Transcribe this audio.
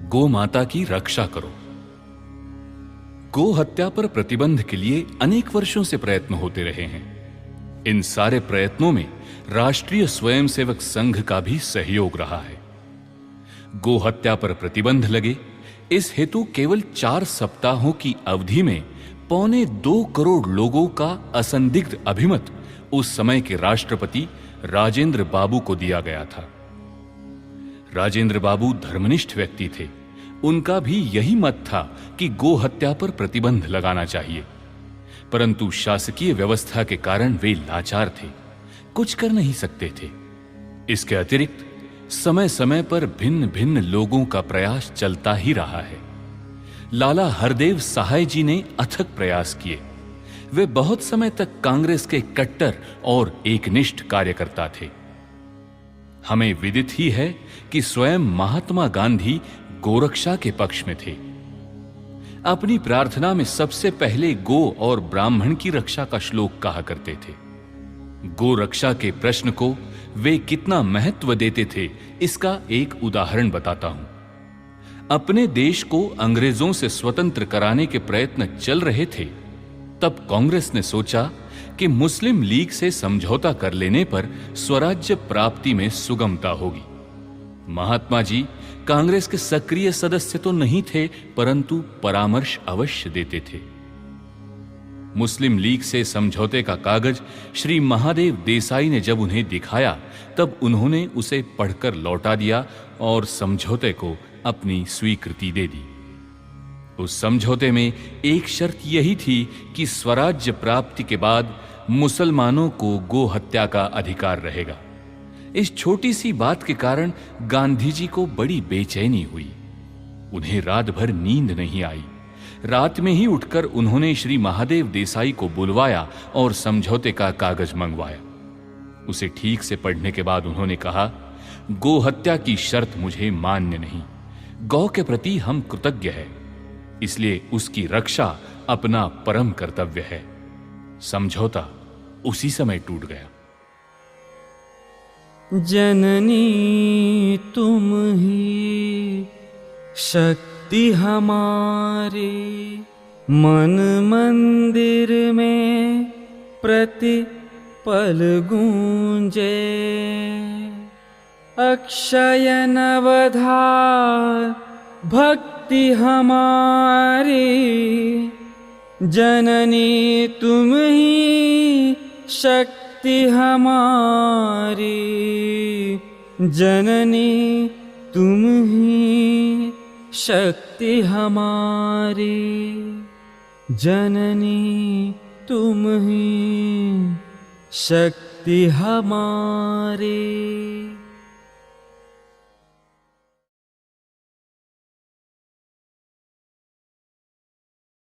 गौ माता की रक्षा करो। गो हत्या पर प्रतिबंध के लिए अनेक वर्षों से प्रयत्न होते रहे हैं। इन सारे प्रयत्नों में राष्ट्रीय स्वयंसेवक संघ का भी सहयोग रहा है। गो हत्या पर प्रतिबंध लगे, इस हेतु केवल 4 सप्ताहों की अवधि में 1.25 करोड़ लोगों का असंदिग्ध अभिमत उस समय के राष्ट्रपति राजेंद्र बाबू को दिया गया था। राजेंद्र बाबू धर्मनिष्ठ व्यक्ति थे। उनका भी यही मत था कि गो हत्या पर प्रतिबंध लगाना चाहिए, परंतु शासकीय व्यवस्था के कारण वे लाचार थे, कुछ कर नहीं सकते थे। इसके अतिरिक्त समय समय पर भिन्न भिन्न लोगों का प्रयास चलता ही रहा है। लाला हरदेव सहाय जी ने अथक प्रयास किए। वे बहुत समय तक कांग्रेस के कट्टर और एकनिष्ठ कार्यकर्ता थे। हमें विदित ही है कि स्वयं महात्मा गांधी गोरक्षा के पक्ष में थे। अपनी प्रार्थना में सबसे पहले गो और ब्राह्मण की रक्षा का श्लोक कहा करते थे। गो रक्षा के प्रश्न को वे कितना महत्व देते थे, इसका एक उदाहरण बताता हूं। अपने देश को अंग्रेजों से स्वतंत्र कराने के प्रयत्न चल रहे थे, तब कांग्रेस ने सोचा कि मुस्लिम लीग से समझौता कर लेने पर स्वराज्य प्राप्ति में सुगमता होगी। महात्मा जी कांग्रेस के सक्रिय सदस्य तो नहीं थे, परंतु परामर्श अवश्य देते थे। मुस्लिम लीग से समझौते का कागज श्री महादेव देसाई ने जब उन्हें दिखाया, तब उन्होंने उसे पढ़कर लौटा दिया और समझौते को अपनी स्वीकृति दे दी। उस समझौते में एक शर्त यही थी कि स्वराज्य प्राप्ति के बाद मुसलमानों को गो हत्या का अधिकार रहेगा। इस छोटी सी बात के कारण गांधी जी को बड़ी बेचैनी हुई। उन्हें रात भर नींद नहीं आई। रात में ही उठकर उन्होंने श्री महादेव देसाई को बुलवाया और समझौते का कागज मंगवाया। उसे ठीक से पढ़ने के बाद उन्होंने कहा, गो हत्या की शर्त मुझे मान्य नहीं। गौ के प्रति हम कृतज्ञ हैं, इसलिए उसकी रक्षा अपना परम कर्तव्य है। समझौता उसी समय टूट गया। जननी तुम ही शक्ति हमारी, मन मंदिर में प्रति पल गूंजे। अक्षय नवधार भक्ति हमारी, जननी तुम ही शक्ति हमारी। जननी तुम ही शक्ति हमारी। जननी तुम ही शक्ति हमारी।